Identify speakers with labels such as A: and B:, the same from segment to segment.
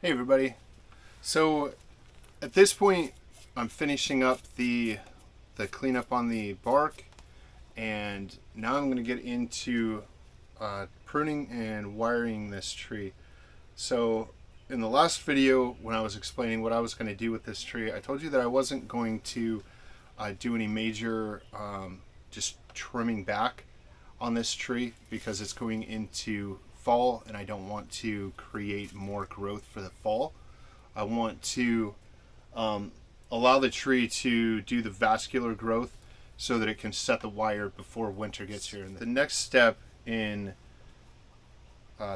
A: Hey everybody. So at this point I'm finishing up the cleanup on the bark, and now I'm going to get into pruning and wiring this tree. So in the last video when I was explaining what I was going to do with this tree, I told you that I wasn't going to do any major just trimming back on this tree because it's going into fall and I don't want to create more growth for the fall. I want to um, allow the tree to do the vascular growth so that it can set the wire before winter gets here. And the next step in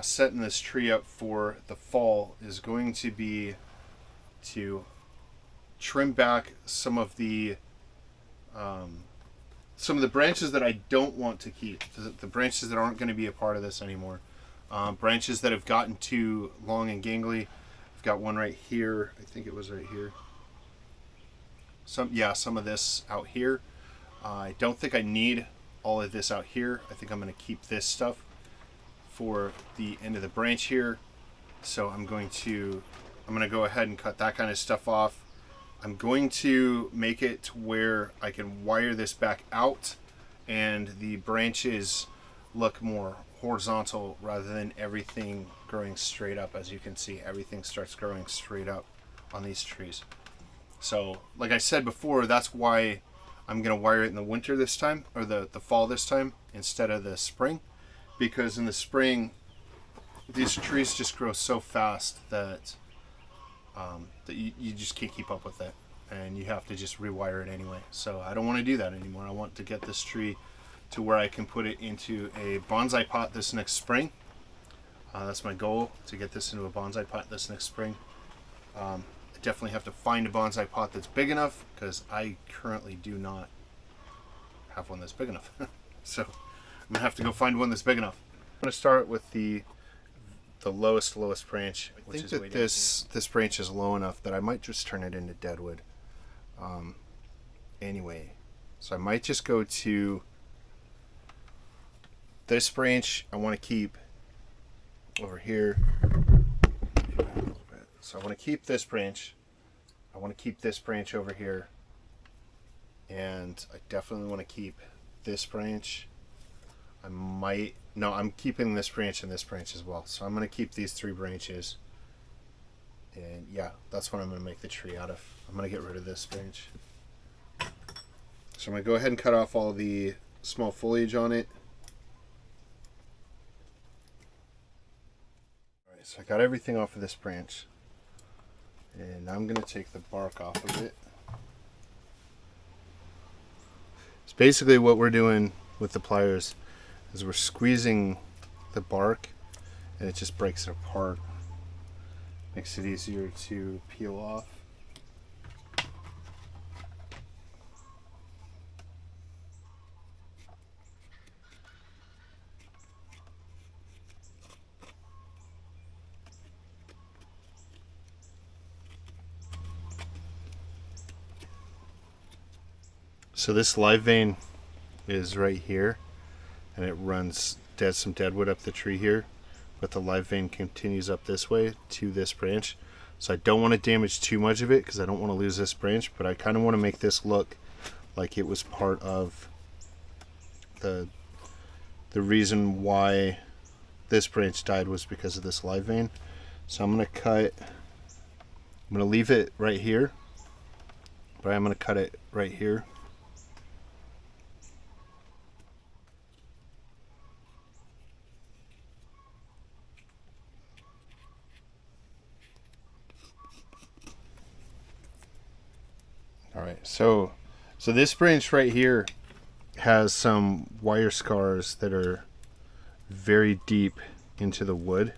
A: setting this tree up for the fall is going to be to trim back some of the branches that I don't want to keep, the branches that aren't going to be a part of this anymore. Branches that have gotten too long and gangly. I've got one right here. I think it was right here. Some of this out here. I don't think I need all of this out here. I think I'm going to keep this stuff for the end of the branch here. So I'm going to go ahead and cut that kind of stuff off. I'm going to make it to where I can wire this back out and the branches look more horizontal rather than everything growing straight up. As you can see, everything starts growing straight up on these trees. So like I said before, that's why I'm going to wire it in the winter this time, or the fall this time, instead of the spring, because in the spring these trees just grow so fast that you just can't keep up with it, and you have to just rewire it anyway. So I don't want to do that anymore. I want to get this tree to where I can put it into a bonsai pot this next spring. That's my goal, to get this into a bonsai pot this next spring. I definitely have to find a bonsai pot that's big enough, because I currently do not have one that's big enough. So I'm gonna have to go find one that's big enough. I'm gonna start with the lowest branch. I think that this branch is low enough that I might just turn it into Deadwood. Anyway, so I might just go to this branch. I want to keep over here. So I want to keep this branch. I want to keep this branch over here, and I definitely want to keep this branch. I'm keeping this branch and this branch as well. So I'm going to keep these three branches. And yeah, that's what I'm going to make the tree out of. I'm going to get rid of this branch. So I'm going to go ahead and cut off all the small foliage on it. Alright, so I got everything off of this branch. And now I'm going to take the bark off of it. So basically what we're doing with the pliers is we're squeezing the bark, and it just breaks it apart. Makes it easier to peel off. So this live vein is right here, and it runs some deadwood up the tree here, but the live vein continues up this way to this branch. So I don't want to damage too much of it because I don't want to lose this branch, but I kind of want to make this look like it was part of the reason why this branch died was because of this live vein. So I'm going to leave it right here, but I'm going to cut it right here. Alright, so this branch right here has some wire scars that are very deep into the wood.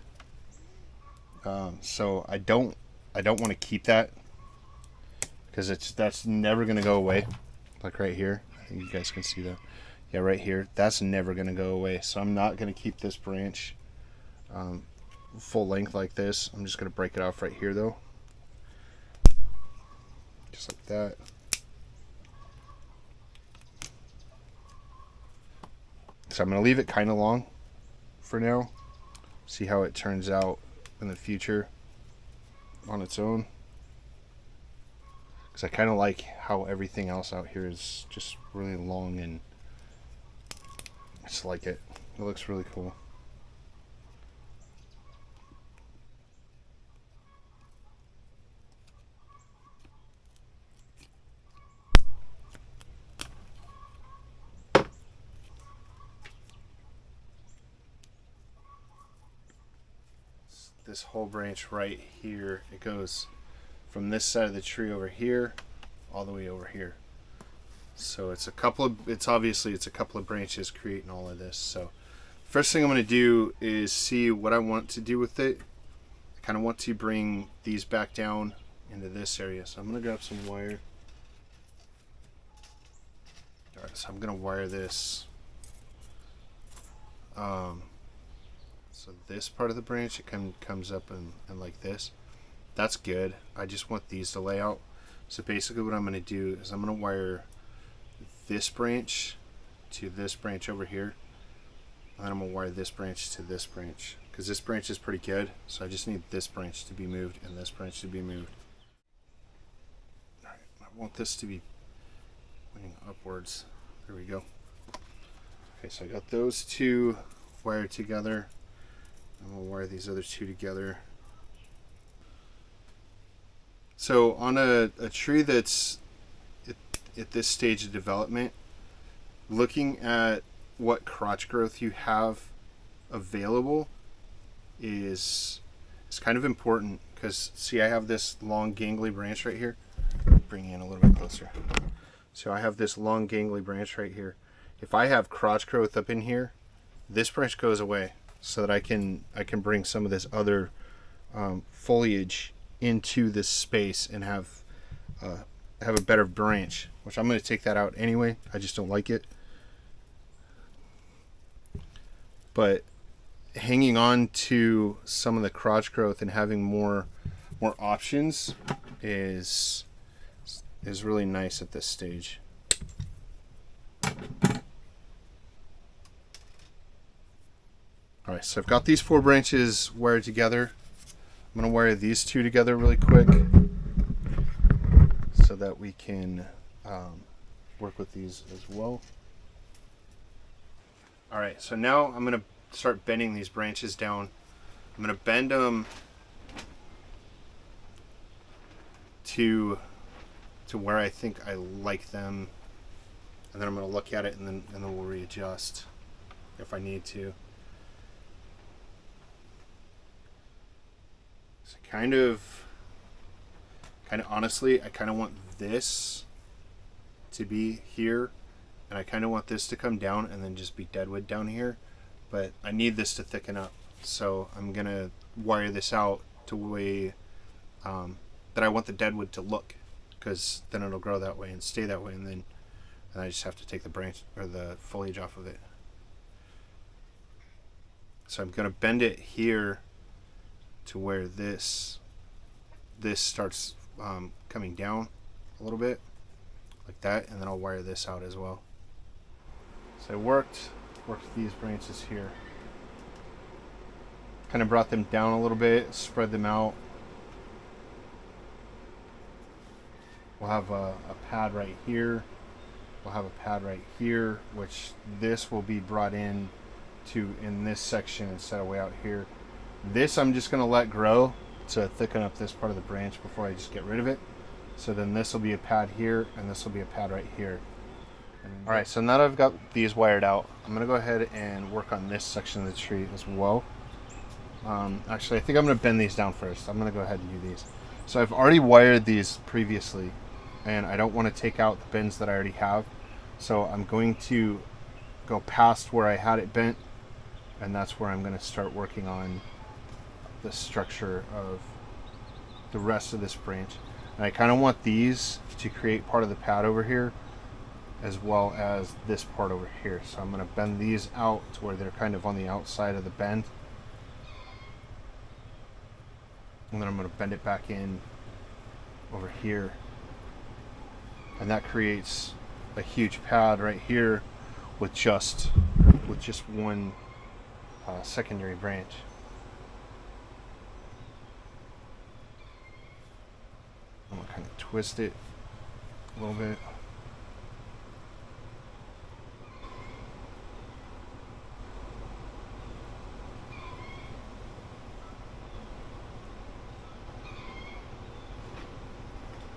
A: So I don't want to keep that, because that's never going to go away. Like right here, I think you guys can see that. Yeah, right here, that's never going to go away. So I'm not going to keep this branch full length like this. I'm just going to break it off right here though. Just like that. So I'm going to leave it kind of long for now. See how it turns out in the future. on its own, because I kind of like how everything else out here is just really long, and I just like it. It looks really cool. This whole branch right here, it goes from this side of the tree over here all the way over here. So it's a couple of, it's a couple of branches creating all of this. So first thing I'm going to do is see what I want to do with it. I kind of want to bring these back down into this area. So I'm going to grab some wire. Alright, so I'm going to wire this. So this part of the branch, it comes up and like this. That's good. I just want these to lay out. So basically what I'm going to do is I'm going to wire this branch to this branch over here. And then I'm going to wire this branch to this branch, because this branch is pretty good. So I just need this branch to be moved and this branch to be moved. Alright, I want this to be pointing upwards. There we go. Okay, so I got those two wired together. I'm going to wire these other two together. So on a tree that's at this stage of development, looking at what crotch growth you have available is kind of important, because see, I have this long gangly branch right here. Bring you in a little bit closer. So I have this long gangly branch right here. If I have crotch growth up in here, this branch goes away, so that I can bring some of this other foliage into this space and have a better branch, which I'm going to take that out anyway. I just don't like it. But hanging on to some of the crotch growth and having more options is really nice at this stage. Alright, so I've got these 4 branches wired together. I'm going to wire these 2 together really quick so that we can work with these as well. Alright, so now I'm going to start bending these branches down. I'm going to bend them to where I think I like them, and then I'm going to look at it, and then we'll readjust if I need to. So kind of honestly, I kind of want this to be here, and I kind of want this to come down and then just be Deadwood down here, but I need this to thicken up. So I'm gonna wire this out to way that I want the Deadwood to look, because then it'll grow that way and stay that way, and then I just have to take the branch or the foliage off of it. So I'm gonna bend it here to where this starts coming down a little bit like that, and then I'll wire this out as well. So I worked these branches here, kind of brought them down a little bit, spread them out. We'll have a pad right here, we'll have a pad right here, which this will be brought in to in this section instead of way out here. This I'm just going to let grow to thicken up this part of the branch before I just get rid of it. So then this will be a pad here, and this will be a pad right here. Alright, so now that I've got these wired out, I'm going to go ahead and work on this section of the tree as well. Actually, I think I'm going to bend these down first. I'm going to go ahead and do these. So I've already wired these previously, and I don't want to take out the bends that I already have. So I'm going to go past where I had it bent, and that's where I'm going to start working on the structure of the rest of this branch. And I kind of want these to create part of the pad over here, as well as this part over here. So I'm going to bend these out to where they're kind of on the outside of the bend, and then I'm going to bend it back in over here, and that creates a huge pad right here with just one secondary branch. kind of twist it a little bit.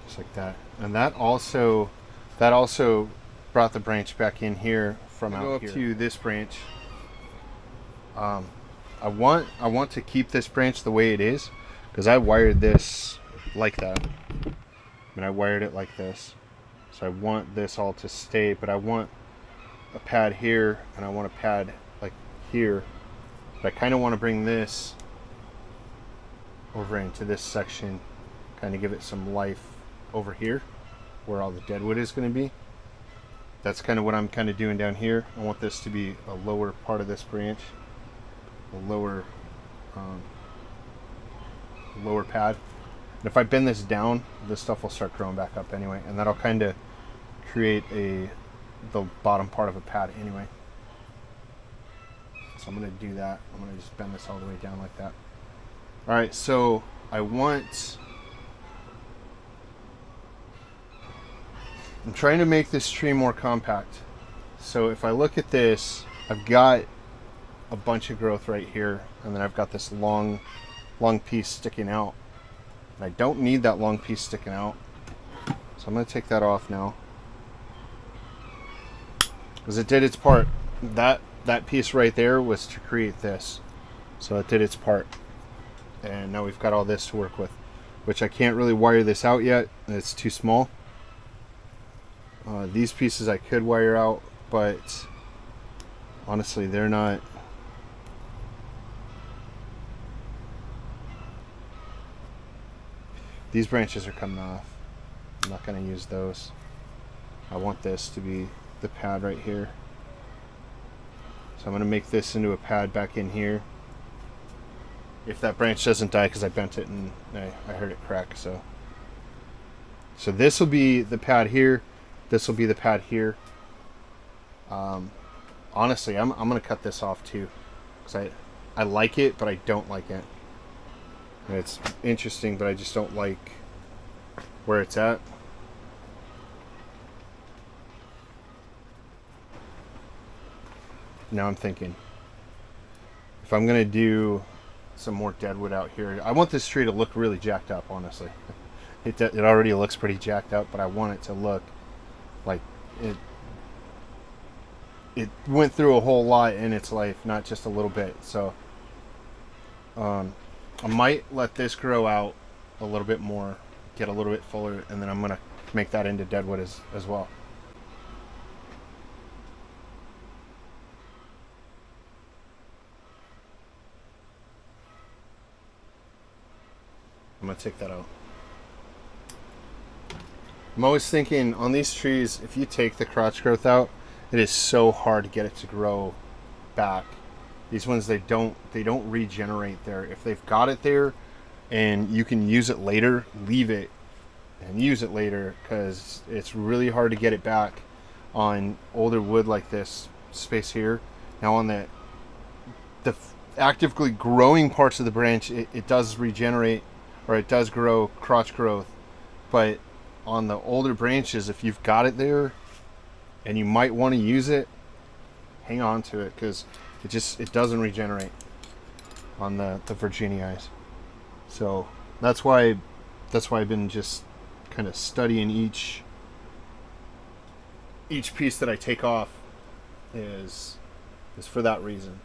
A: Just like that. And that also brought the branch back in here from out here to this branch. I want to keep this branch the way it is because I wired this like that. I mean, I wired it like this. So I want this all to stay, but I want a pad here and I want a pad like here. But I kind of want to bring this over into this section, kind of give it some life over here where all the deadwood is going to be. That's kind of what I'm kind of doing down here. I want this to be a lower part of this branch, a lower pad. And if I bend this down, this stuff will start growing back up anyway, and that'll kind of create the bottom part of a pad anyway. So I'm going to do that. I'm going to just bend this all the way down like that. All right, so I'm trying to make this tree more compact. So if I look at this, I've got a bunch of growth right here, and then I've got this long piece sticking out. And I don't need that long piece sticking out. So I'm going to take that off now. Because it did its part. That piece right there was to create this. So it did its part. And now we've got all this to work with. Which I can't really wire this out yet. It's too small. These pieces I could wire out, but honestly they're not. These branches are coming off. I'm not going to use those. I want this to be the pad right here. So I'm going to make this into a pad back in here. If that branch doesn't die, because I bent it and I heard it crack. So this will be the pad here. This will be the pad here. Honestly, I'm going to cut this off too. Because I like it, but I don't like it. And it's interesting, but I just don't like where it's at. Now I'm thinking, if I'm going to do some more deadwood out here, I want this tree to look really jacked up, honestly. It already looks pretty jacked up, but I want it to look like it went through a whole lot in its life, not just a little bit. So I might let this grow out a little bit more, get a little bit fuller, and then I'm going to make that into deadwood as well. I'm going to take that out. I'm always thinking on these trees, if you take the crotch growth out, it is so hard to get it to grow back. These ones, they don't regenerate there. If they've got it there and you can use it later, leave it and use it later, because it's really hard to get it back on older wood like this space here. Now on the actively growing parts of the branch, it does regenerate, or it does grow crotch growth. But on the older branches, if you've got it there and you might want to use it, hang on to it, because it doesn't regenerate on the Virginias. So that's why I've been just kind of studying each piece that I take off is for that reason.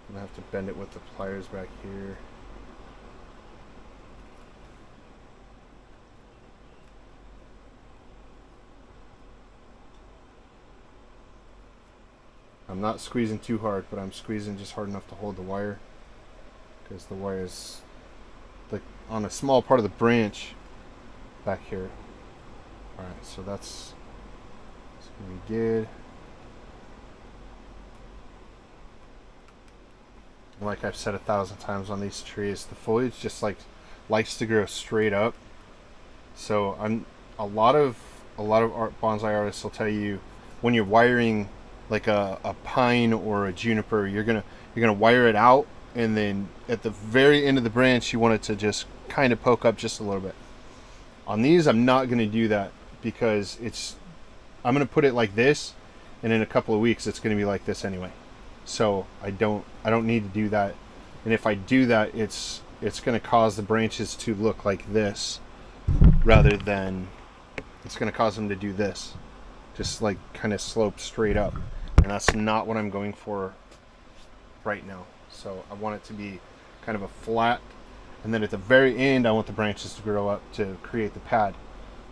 A: I'm gonna have to bend it with the pliers back here. I'm not squeezing too hard, but I'm squeezing just hard enough to hold the wire, because the wire is like on a small part of the branch back here. Alright, so that's gonna be good. Like I've said 1,000 times on these trees, the foliage just likes to grow straight up. So a lot of bonsai artists will tell you when you're wiring like a pine or a juniper, you're gonna wire it out, and then at the very end of the branch you want it to just kind of poke up just a little bit. On these I'm not gonna do that because I'm gonna put it like this, and in a couple of weeks it's gonna be like this anyway. So I don't need to do that. And if I do that, it's gonna cause the branches to look like this rather than it's gonna cause them to do this. Just like kind of slope straight up. And that's not what I'm going for right now. So I want it to be kind of a flat, and then at the very end I want the branches to grow up to create the pad.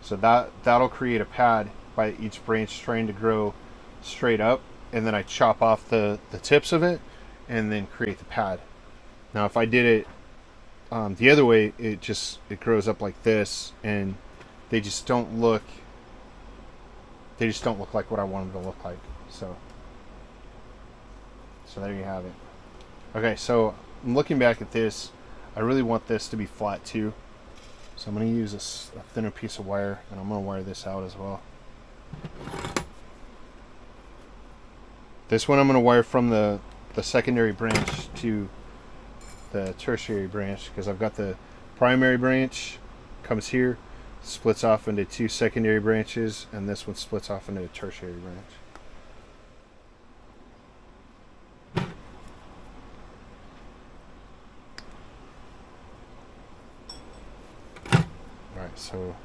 A: So that'll create a pad by each branch trying to grow straight up, and then I chop off the tips of it and then create the pad. Now if I did it the other way, it grows up like this, and they just don't look like what I want them to look like. So there you have it. Okay, so I'm looking back at this. I really want this to be flat too. So I'm going to use a thinner piece of wire, and I'm going to wire this out as well. This one I'm going to wire from the secondary branch to the tertiary branch, because I've got the primary branch comes here, splits off into 2 secondary branches, and this one splits off into a tertiary branch. Alright, so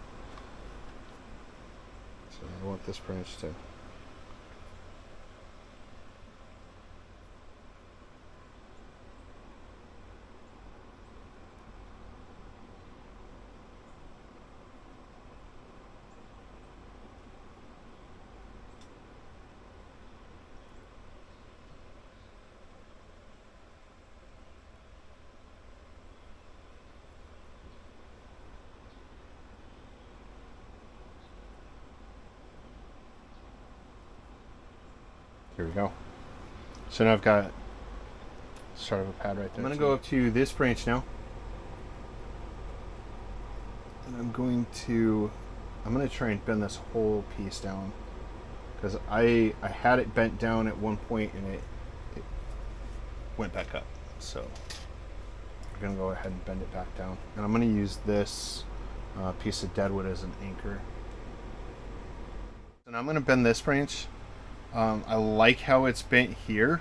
A: I want this branch to Here we go. So now I've got sort of a pad right there. I'm going to go up to this branch now. And I'm going to try and bend this whole piece down, because I had it bent down at one point and it went back up. So I'm going to go ahead and bend it back down. And I'm going to use this piece of Deadwood as an anchor. And I'm going to bend this branch. I like how it's bent here,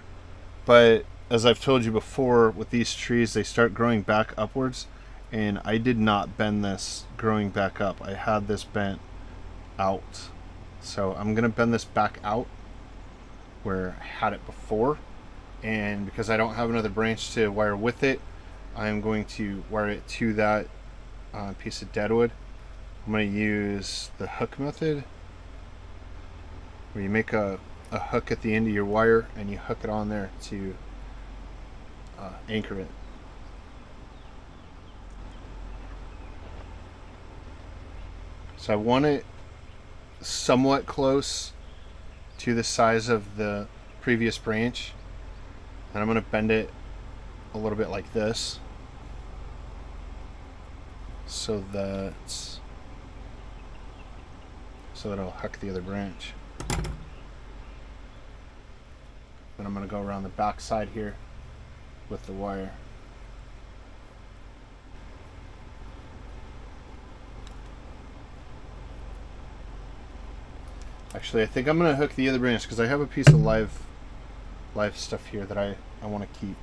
A: but as I've told you before, with these trees, they start growing back upwards, and I did not bend this growing back up. I had this bent out. So I'm going to bend this back out where I had it before, and because I don't have another branch to wire with it, I'm going to wire it to that piece of Deadwood. I'm going to use the hook method, where you make a hook at the end of your wire and you hook it on there to anchor it. So I want it somewhat close to the size of the previous branch, and I'm going to bend it a little bit like this so that it'll hook the other branch. Then I'm going to go around the back side here with the wire. Actually, I think I'm going to hook the other branch because I have a piece of live stuff here that I want to keep.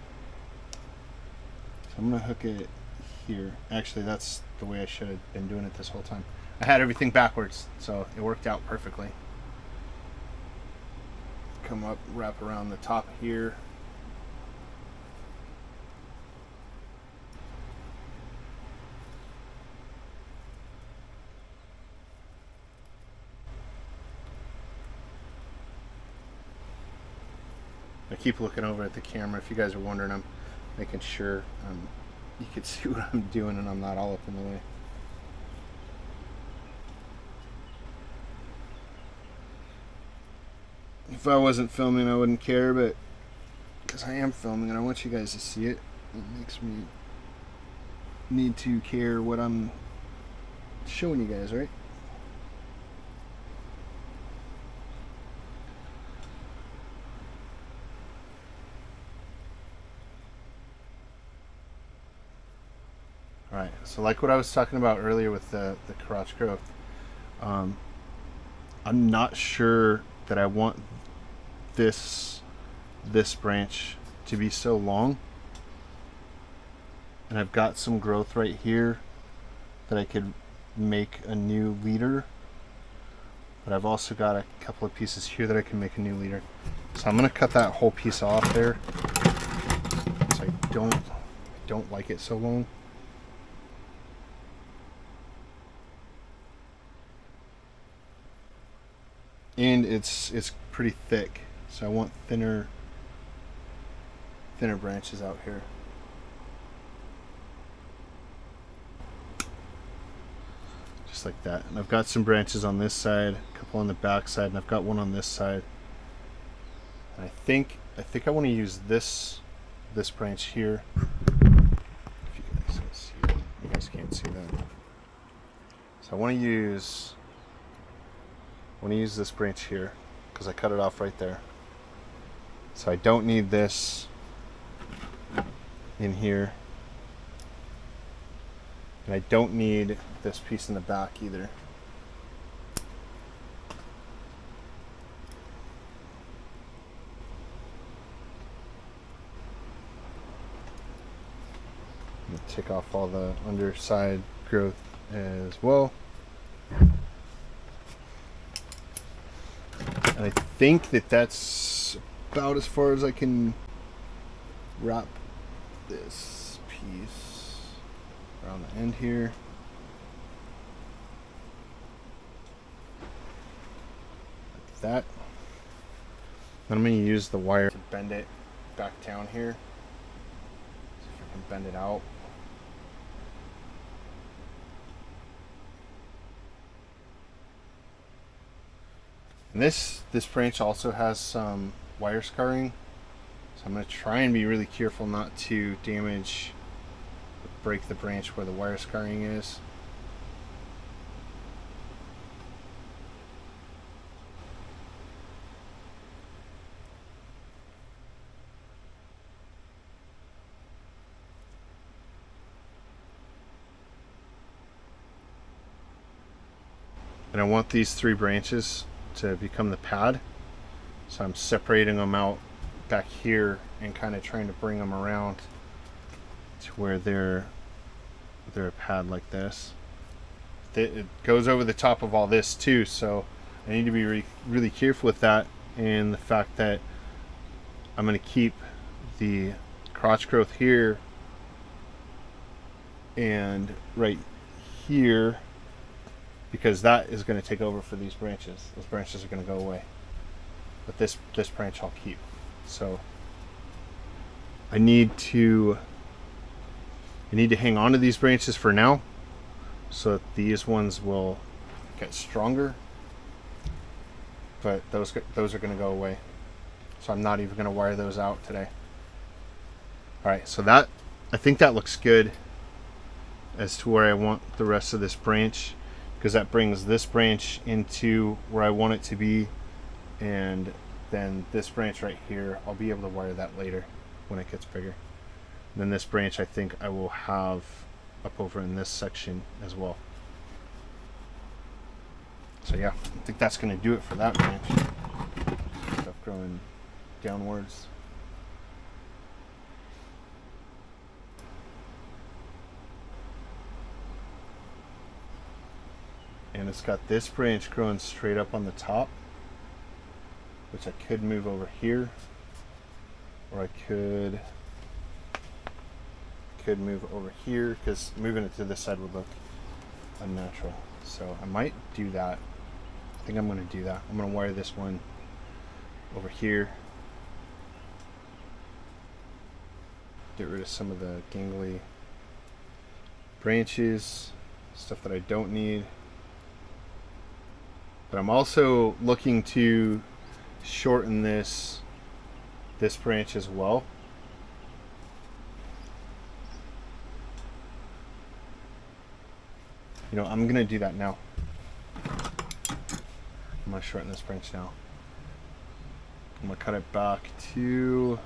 A: So I'm going to hook it here. Actually, that's the way I should have been doing it this whole time. I had everything backwards, so it worked out perfectly. Come up, wrap around the top here. I keep looking over at the camera. If you guys are wondering, I'm making sure you can see what I'm doing and I'm not all up in the way. If I wasn't filming, I wouldn't care, but because I am filming and I want you guys to see it, it makes me need to care what I'm showing you guys, right? So like what I was talking about earlier with the crotch growth, I'm not sure that I want this branch to be so long. And I've got some growth right here that I could make a new leader. But I've also got a couple of pieces here that I can make a new leader. So I'm gonna cut that whole piece off there. So I don't like it so long. And it's pretty thick, so I want thinner branches out here. Just like that. And I've got some branches on this side, a couple on the back side, and I've got one on this side. And I think I want to use this branch here. If you guys can see it. You guys can't see that. So I want to use this branch here because I cut it off right there. So I don't need this in here. And I don't need this piece in the back either. I'm going to take off all the underside growth as well. And I think that's about as far as I can wrap this piece around the end here. Like that. Then I'm going to use the wire to bend it back down here. See if I can bend it out. And this branch also has some wire scarring, so I'm going to try and be really careful not to break the branch where the wire scarring is. And I want these 3 branches to become the pad, so I'm separating them out back here and kind of trying to bring them around to where they're a pad like this. It goes over the top of all this too, so I need to be really careful with that, and the fact that I'm going to keep the crotch growth here and right here, because that is going to take over for these branches. Those branches are going to go away, but this branch I'll keep. So I need to hang on to these branches for now, so that these ones will get stronger, but those are going to go away. So I'm not even going to wire those out today. All right, so that, I think that looks good as to where I want the rest of this branch, because that brings this branch into where I want it to be, and then this branch right here, I'll be able to wire that later when it gets bigger. And then this branch I think I will have up over in this section as well. So yeah, I think that's going to do it for that branch. Stuff growing downwards. And it's got this branch growing straight up on the top, which I could move over here, or I could move over here, because moving it to this side would look unnatural. So I might do that. I think I'm going to do that. I'm going to wire this one over here. Get rid of some of the gangly branches, stuff that I don't need. But I'm also looking to shorten this branch as well. You know, I'm gonna do that now. I'm gonna shorten this branch now. I'm gonna cut it back to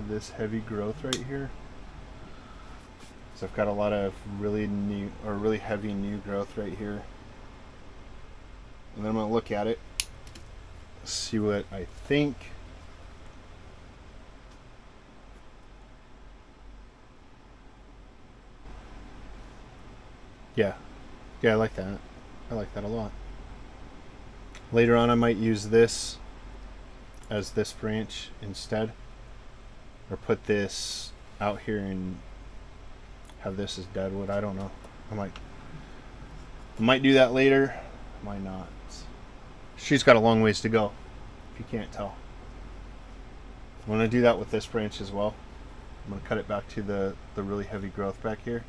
A: this heavy growth right here. So I've got a lot of really new or really heavy new growth right here. And then I'm going to look at it, see what I think. Yeah, I like that. I like that a lot. Later on I might use this as this branch instead, or put this out here and have this as Deadwood. I don't know. I might do that later. Might not. She's got a long ways to go, if you can't tell. I'm going to do that with this branch as well. I'm going to cut it back to the really heavy growth back here.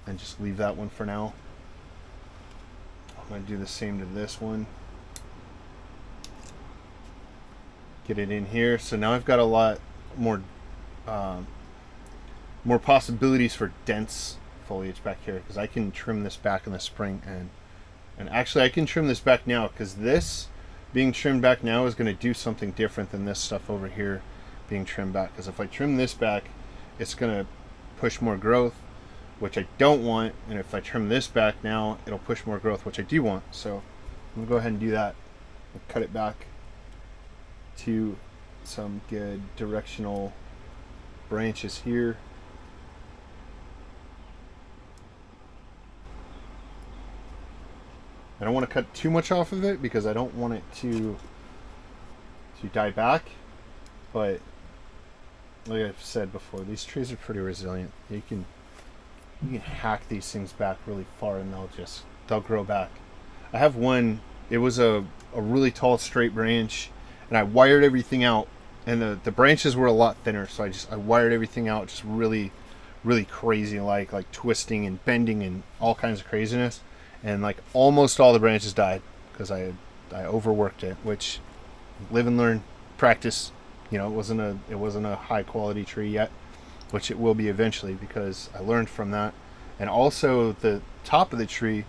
A: And just leave that one for now. I'm going to do the same to this one. Get it in here. So now I've got a lot more more possibilities for dense foliage back here, because I can trim this back in the spring, and actually I can trim this back now, because this being trimmed back now is going to do something different than this stuff over here being trimmed back. Because if I trim this back, it's going to push more growth, which I don't want, and if I trim this back now, it'll push more growth, which I do want. So I'm gonna go ahead and do that. I'll cut it back to some good directional branches here. I don't want to cut too much off of it because I don't want it to die back, but like I've said before, these trees are pretty resilient. You can hack these things back really far and they'll grow back. I have one, it was a really tall straight branch, and I wired everything out, and the branches were a lot thinner, so I wired everything out just really crazy, like twisting and bending and all kinds of craziness, and like almost all the branches died because I overworked it, which live and learn, practice. You know, it wasn't a high quality tree yet, which it will be eventually, because I learned from that. And also the top of the tree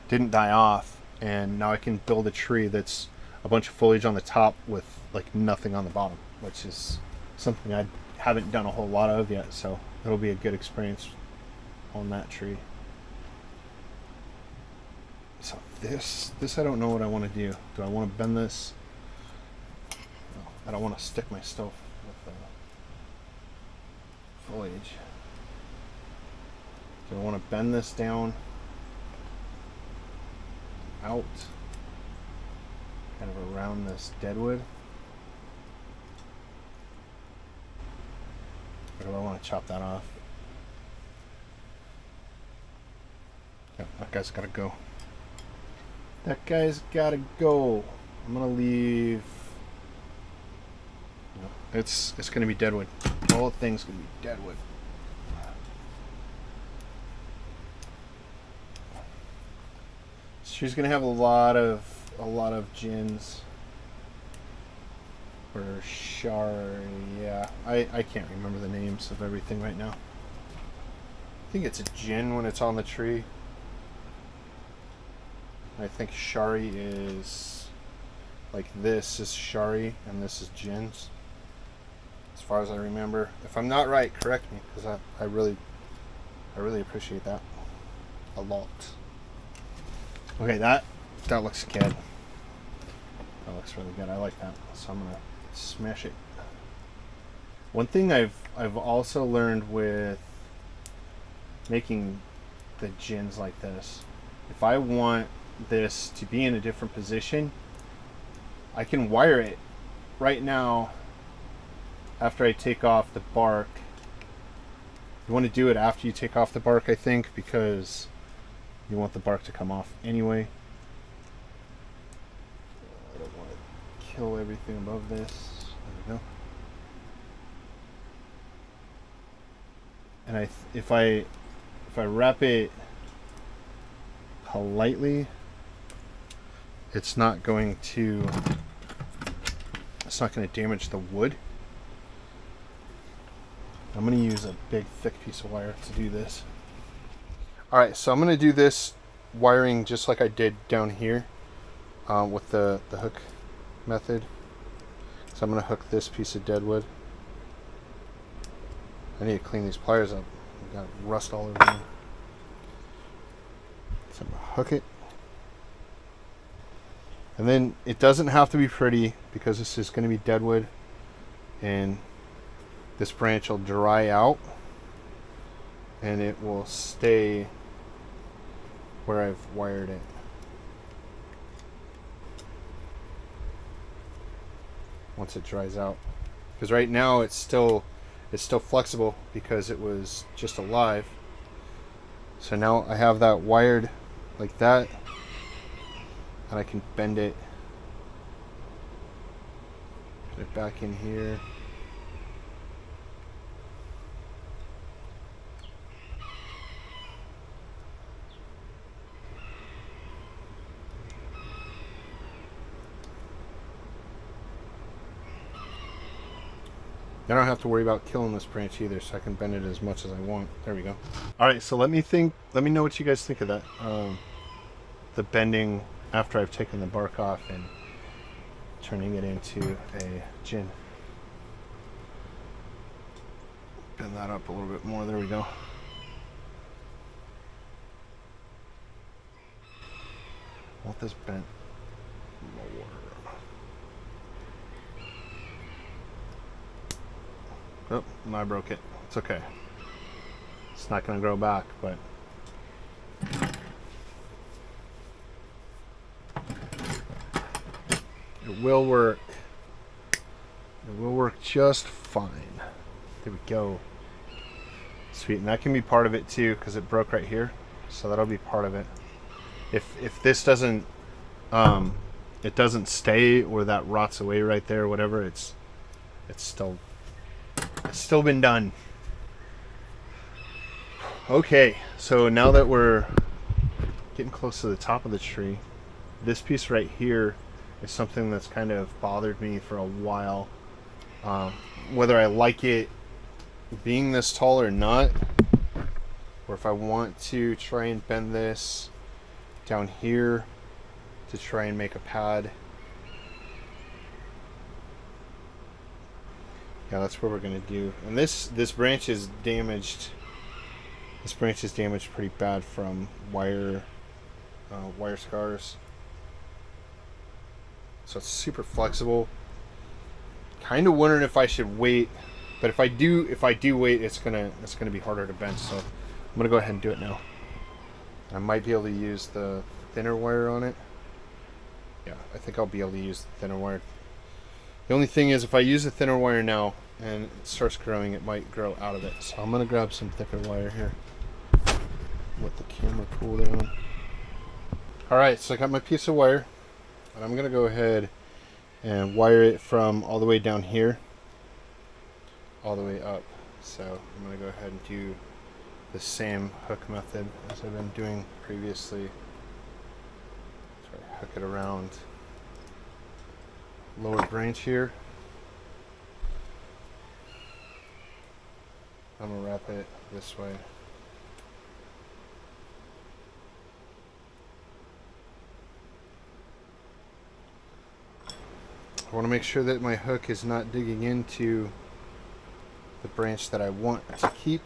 A: didn't die off, and now I can build a tree that's a bunch of foliage on the top with like nothing on the bottom, which is something I haven't done a whole lot of yet, so it'll be a good experience on that tree. So this I don't know what I want to do. Do I want to bend this? No, I don't want to stick my stuff with foliage. Do I want to bend this down, out, kind of around this deadwood? Or do I want to chop that off? Yeah, that guy's got to go. That guy's got to go. I'm going to leave... No, it's going to be deadwood. All things going to be deadwood. She's going to have a lot of gins. Or yeah, I can't remember the names of everything right now. I think it's a gin when it's on the tree. I think shari is like, this is shari and this is gins, as far as I remember. If I'm not right, correct me, because I really appreciate that a lot. Okay, that looks good. That looks really good. I like that. So I'm gonna smash it. One thing I've also learned with making the gins like this, if I want this to be in a different position, I can wire it right now after I take off the bark. You want to do it after you take off the bark, I think, because you want the bark to come off anyway. I don't want to kill everything above this. There we go. And if I wrap it politely, it's not going to damage the wood. I'm going to use a big thick piece of wire to do this. Alright, so I'm going to do this wiring just like I did down here with the hook method. So I'm going to hook this piece of deadwood I need to clean these pliers up. I've got rust all over them. So I'm gonna hook it. And then it doesn't have to be pretty because this is going to be deadwood, and this branch will dry out and it will stay where I've wired it. Once it dries out, because right now it's still flexible because it was just alive. So now I have that wired like that, and I can bend it, put it back in here. I don't have to worry about killing this branch either, so I can bend it as much as I want. There we go. All right, so let me know what you guys think of that. The bending after I've taken the bark off and turning it into a gin. Bend that up a little bit more. There we go. I want this bent more. Oh, and I broke it. It's okay. It's not going to grow back, but it will work. It will work just fine. There we go. Sweet, and that can be part of it too, because it broke right here. So that'll be part of it. If this doesn't, it doesn't stay, or that rots away right there, or whatever, it's still been done. Okay, so now that we're getting close to the top of the tree, this piece right here is something that's kind of bothered me for a while. Whether I like it being this tall or not, or if I want to try and bend this down here to try and make a pad. Yeah, that's what we're gonna do. And this branch is damaged. This branch is damaged pretty bad from wire scars. So it's super flexible. Kind of wondering if I should wait, but if I do wait, it's gonna be harder to bend. So I'm gonna go ahead and do it now. I might be able to use the thinner wire on it. Yeah, I think I'll be able to use the thinner wire. The only thing is, if I use the thinner wire now and it starts growing, it might grow out of it. So I'm gonna grab some thicker wire here. Let the camera cool down. Alright, so I got my piece of wire, and I'm gonna go ahead and wire it from all the way down here all the way up. So I'm gonna go ahead and do the same hook method as I've been doing previously. Try to hook it around lower branch here. I'm gonna wrap it this way. I want to make sure that my hook is not digging into the branch that I want to keep.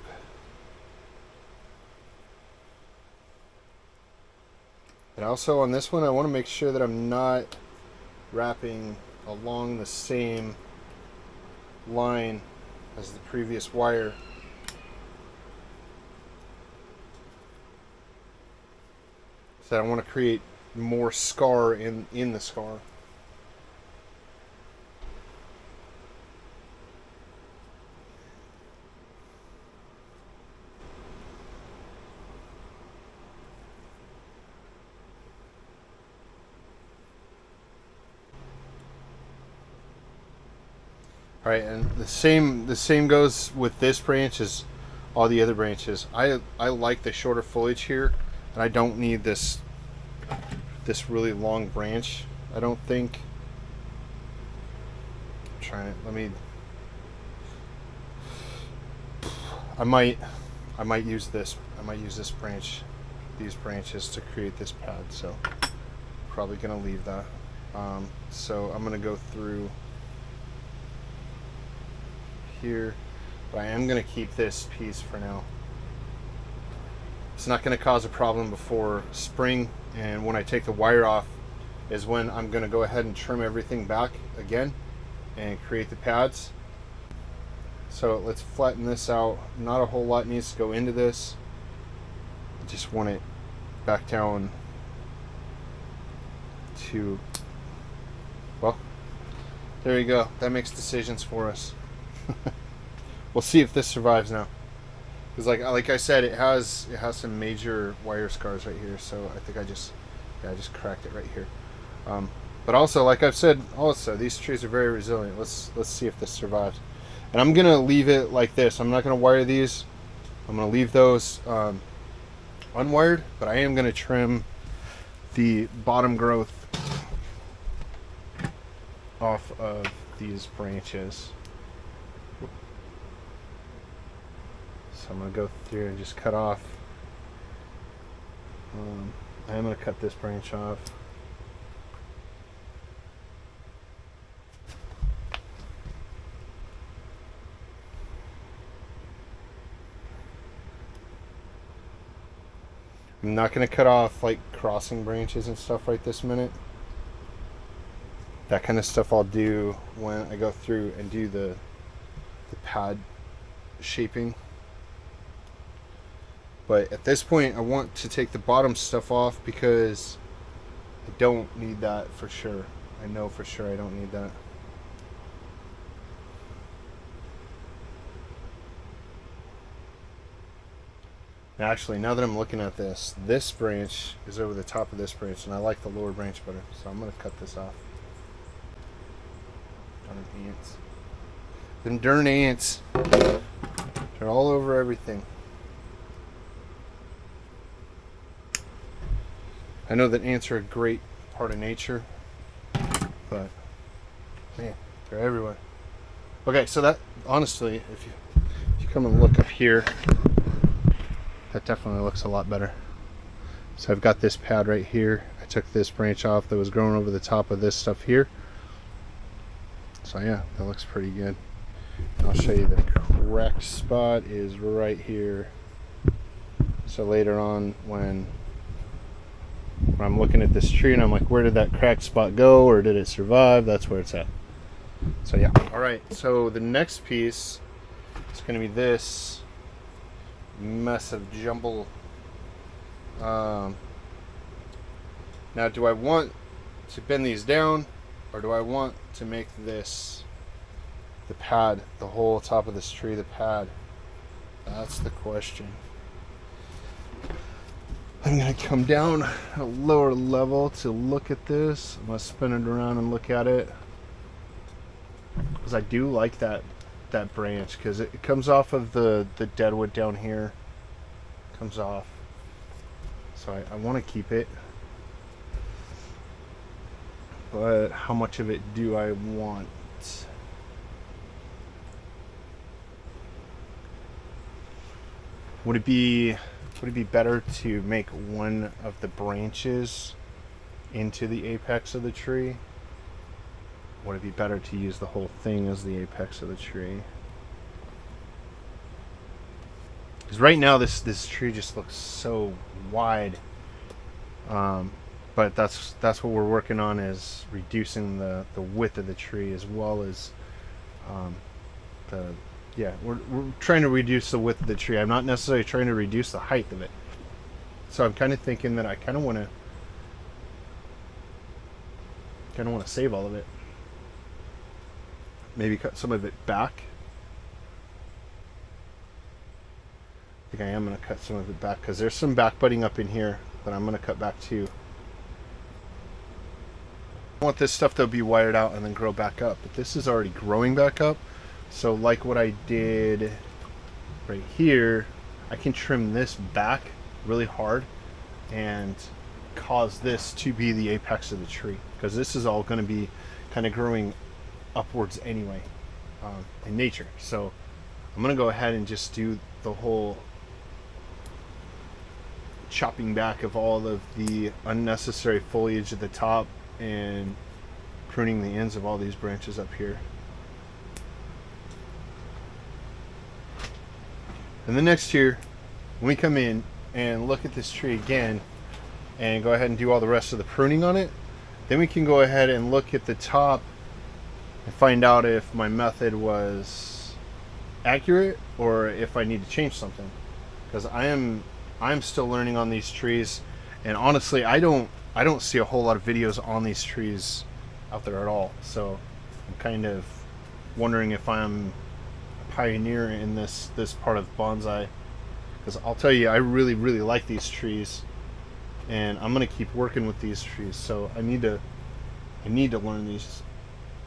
A: And also on this one, I want to make sure that I'm not wrapping along the same line as the previous wire. So I want to create more scar in the scar. All right, and the same goes with this branch as all the other branches. I like the shorter foliage here, and I don't need this really long branch. I don't think. I'm trying it. Let me. I might use this. I might use this branch, these branches to create this pad. So probably gonna leave that. So I'm gonna go through here. But I am going to keep this piece for now. It's not going to cause a problem before spring, and when I take the wire off is when I'm going to go ahead and trim everything back again and create the pads. So let's flatten this out. Not a whole lot needs to go into this. I just want it back down to, well, there you go. That makes decisions for us. We'll see if this survives now. Because like I said, it has some major wire scars right here. So I think I just cracked it right here. But also, like I've said, also these trees are very resilient. Let's see if this survives. And I'm gonna leave it like this. I'm not gonna wire these. I'm gonna leave those unwired, but I am gonna trim the bottom growth off of these branches. So I'm gonna go through and just cut off. I am gonna cut this branch off. I'm not going to cut off like crossing branches and stuff right this minute. That kind of stuff I'll do when I go through and do the pad shaping. But at this point I want to take the bottom stuff off because I don't need that for sure. I know for sure I don't need that. Actually, now that I'm looking at this branch is over the top of this branch, and I like the lower branch better, so I'm going to cut this off. Darn ants. Them darn ants. They're all over everything. I know that ants are a great part of nature, but man, they're everywhere. Okay, so that, honestly, if you come and look up here, that definitely looks a lot better. So I've got this pad right here. I took this branch off that was growing over the top of this stuff here. So yeah, that looks pretty good. And I'll show you the cracked spot is right here. So later on when I'm looking at this tree and I'm like, where did that cracked spot go, or did it survive? That's where it's at. So yeah. Alright, so the next piece is going to be this mess of jumble. Now do I want to bend these down, or do I want to make this the pad, the whole top of this tree the pad? That's the question. I'm going to come down a lower level to look at this. I'm going to spin it around and look at it, because I do like that branch, because it comes off of the Deadwood down here. Comes off. So I want to keep it. But how much of it do I want? Would it be better to make one of the branches into the apex of the tree? Would it be better to use the whole thing as the apex of the tree? Because right now this tree just looks so wide. But that's what we're working on, is reducing the width of the tree, as well as we're trying to reduce the width of the tree. I'm not necessarily trying to reduce the height of it. So I'm kind of thinking that I kind of want to save all of it. Maybe cut some of it back. I think I am going to cut some of it back, because there's some back budding up in here that I'm going to cut back too. I want this stuff to be wired out and then grow back up, but this is already growing back up. So like what I did right here, I can trim this back really hard and cause this to be the apex of the tree, because this is all going to be kind of growing upwards anyway in nature. So I'm going to go ahead and just do the whole chopping back of all of the unnecessary foliage at the top and pruning the ends of all these branches up here. And then next year, when we come in and look at this tree again and go ahead and do all the rest of the pruning on it, then we can go ahead and look at the top and find out if my method was accurate or if I need to change something. Because I'm still learning on these trees, and honestly, I don't see a whole lot of videos on these trees out there at all. So I'm kind of wondering if I'm a pioneer in this part of bonsai. Because I'll tell you, I really like these trees, and I'm gonna keep working with these trees. So I need to learn these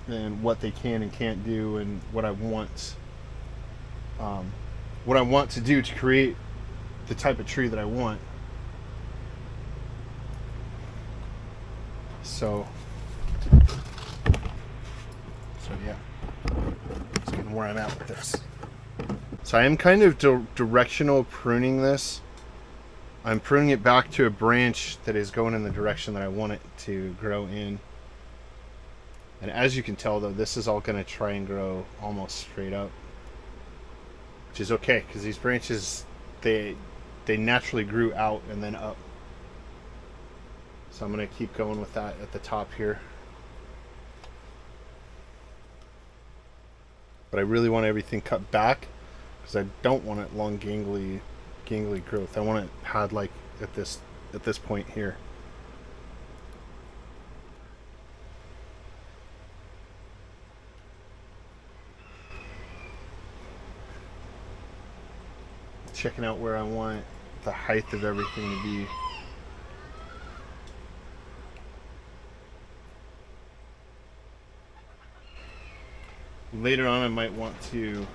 A: and what they can and can't do, and what I want to do to create the type of tree that I want. So yeah, that's kind of where I'm at with this. So I am kind of directional pruning this. I'm pruning it back to a branch that is going in the direction that I want it to grow in. And as you can tell though, this is all going to try and grow almost straight up, which is okay, because these branches, they naturally grew out and then up. So I'm going to keep going with that at the top here. But I really want everything cut back, because I don't want it long gangly growth. I want it had like at this point here. Checking out where I want the height of everything to be. Later on I might want to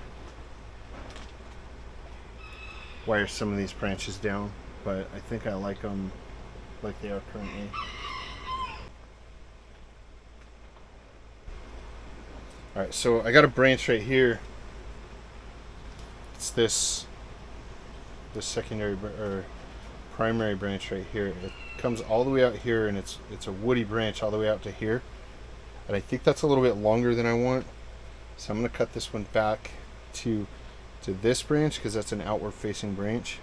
A: wire some of these branches down, but I think I like them like they are currently. Alright, so I got a branch right here. It's this secondary or primary branch right here. It comes all the way out here, and it's a woody branch all the way out to here. And I think that's a little bit longer than I want. So I'm going to cut this one back to this branch, because that's an outward facing branch.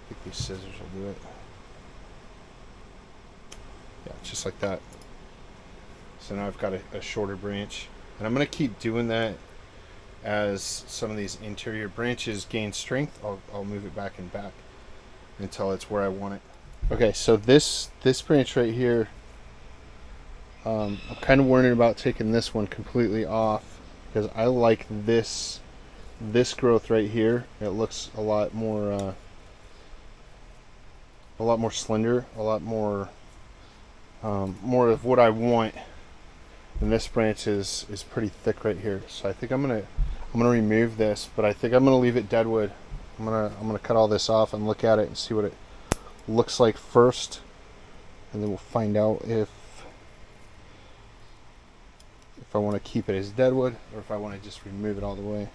A: I think these scissors will do it. Yeah, just like that. So now I've got a shorter branch, and I'm going to keep doing that as some of these interior branches gain strength. I'll move it back and back until it's where I want it. Okay, so this branch right here, I'm kind of worried about taking this one completely off, because I like this growth right here. It looks a lot more slender, a lot more of what I want. And this branch is pretty thick right here. So I think I'm gonna remove this, but I think I'm gonna leave it deadwood. I'm gonna cut all this off and look at it and see what it looks like first, and then we'll find out if I want to keep it as deadwood or if I want to just remove it all the way.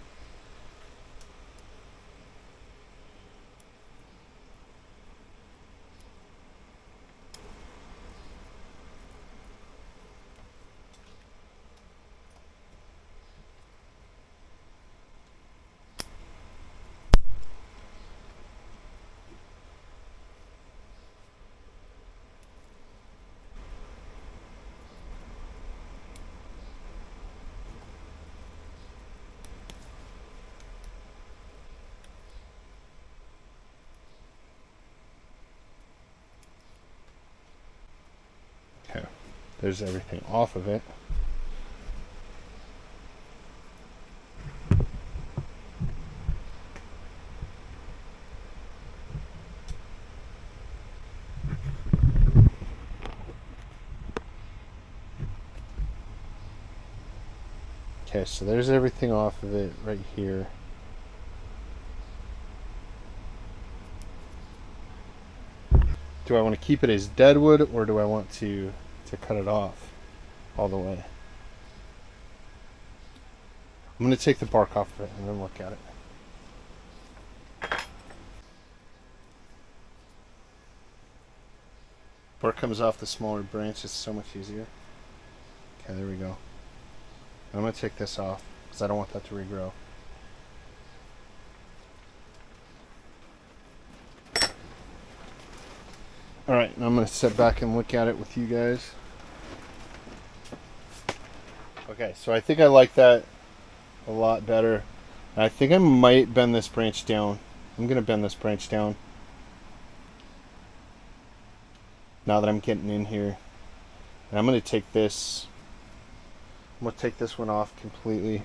A: Okay, there's everything off of it. Okay, so there's everything off of it right here. Do I want to keep it as deadwood, or do I want to cut it off all the way? I'm going to take the bark off of it and then look at it. Bark comes off the smaller branch, it's so much easier. Okay, there we go. I'm going to take this off because I don't want that to regrow. All right, now I'm going to sit back and look at it with you guys. Okay, so I think I like that a lot better. I think I might bend this branch down. I'm going to bend this branch down now that I'm getting in here. And I'm going to take this, I'm going to take this one off completely.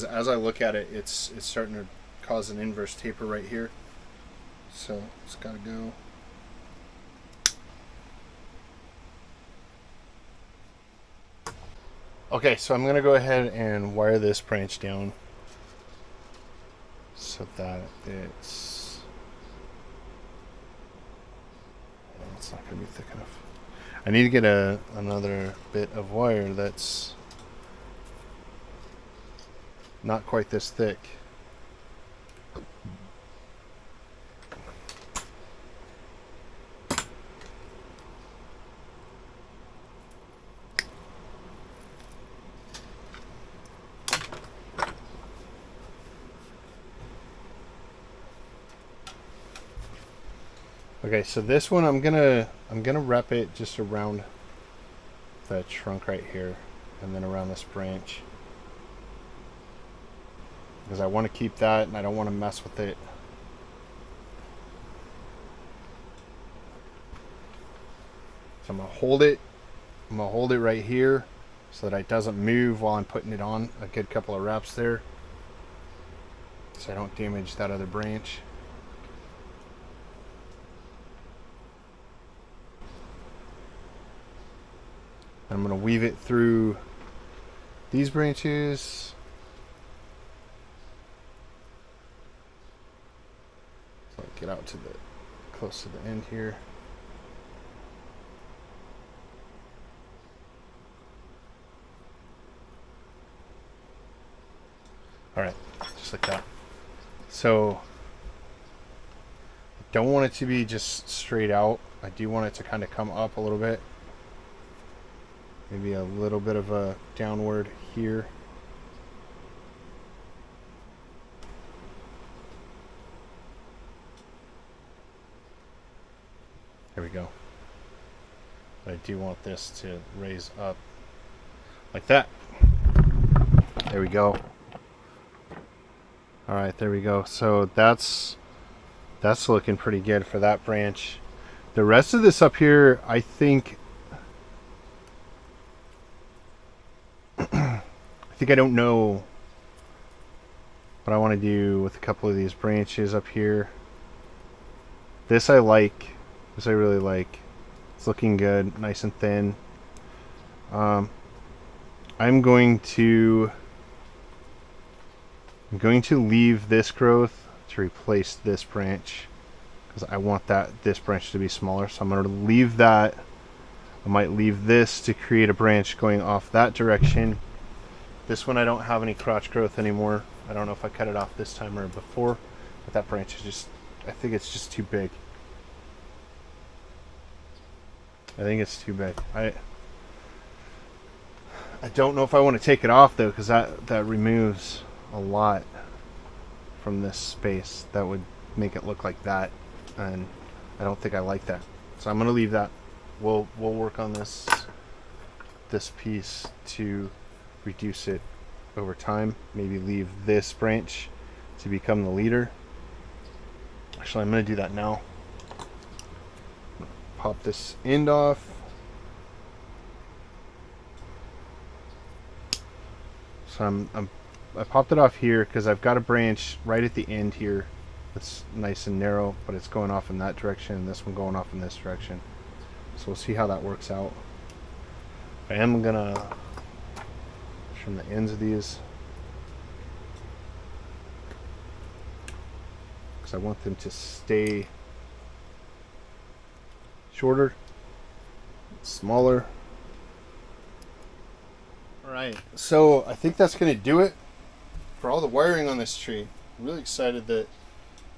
A: As I look at it, it's starting to cause an inverse taper right here. So it's got to go. Okay, so I'm going to go ahead and wire this branch down so that it's not going to be thick enough. I need to get another bit of wire that's not quite this thick. Okay, so this one I'm gonna wrap it just around the trunk right here, and then around this branch, because I want to keep that and I don't want to mess with it. So I'm gonna hold it. I'm gonna hold it right here so that it doesn't move while I'm putting it on. A good couple of wraps there, so I don't damage that other branch. And I'm going to weave it through these branches. So I'll get out to the close to the end here. All right, just like that. So I don't want it to be just straight out. I do want it to kind of come up a little bit. Maybe a little bit of a downward here. There we go. But I do want this to raise up like that. There we go. All right, there we go. So that's looking pretty good for that branch. The rest of this up here, I think I don't know what I want to do with a couple of these branches up here. This I like. This I really like. It's looking good, nice and thin. I'm going to leave this growth to replace this branch, because I want this branch to be smaller. So I'm going to leave that. I might leave this to create a branch going off that direction. This one I don't have any crotch growth anymore. I don't know if I cut it off this time or before, but that branch is just, I think it's just too big. I think it's too big. I don't know if I want to take it off though, because that removes a lot from this space. That would make it look like that, and I don't think I like that. So I'm going to leave that. We'll work on this piece to reduce it over time. Maybe leave this branch to become the leader. Actually, I'm going to do that now. Pop this end off. So I popped it off here because I've got a branch right at the end here that's nice and narrow, but it's going off in that direction, and this one going off in this direction. So we'll see how that works out. I am gonna trim the ends of these because I want them to stay shorter, smaller. Alright, so I think that's going to do it for all the wiring on this tree. I'm really excited that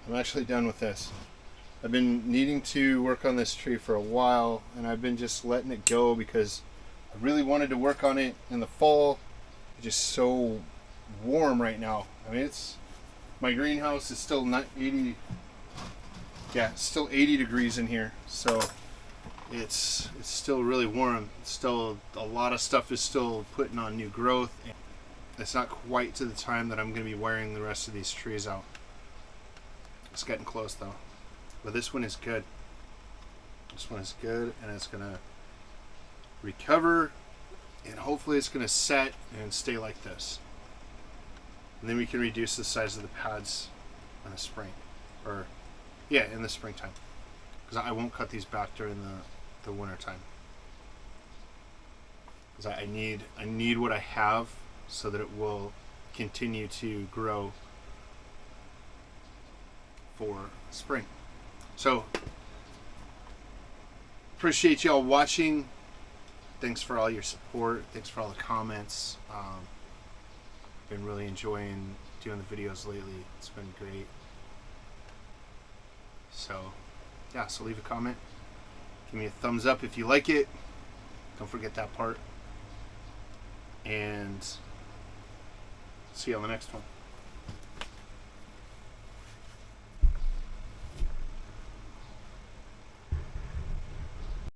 A: I'm actually done with this. I've been needing to work on this tree for a while, and I've been just letting it go because I really wanted to work on it in the fall, It's just so warm right now. I mean, my greenhouse is still not 80. Yeah, it's still 80 degrees in here, so it's still really warm. It's still a lot of stuff is still putting on new growth. It's not quite to the time that I'm going to be wearing the rest of these trees out. It's getting close though. But this one is good. This one is good, and it's going to recover, and hopefully it's going to set and stay like this. And then we can reduce the size of the pads in the spring, or yeah, in the springtime, because I won't cut these back during the winter time, because I need what I have so that it will continue to grow for spring. So appreciate y'all watching. Thanks for all your support. Thanks for all the comments. Been really enjoying doing the videos lately. It's been great. So yeah, so leave a comment. Give me a thumbs up if you like it. Don't forget that part. And see you on the next one.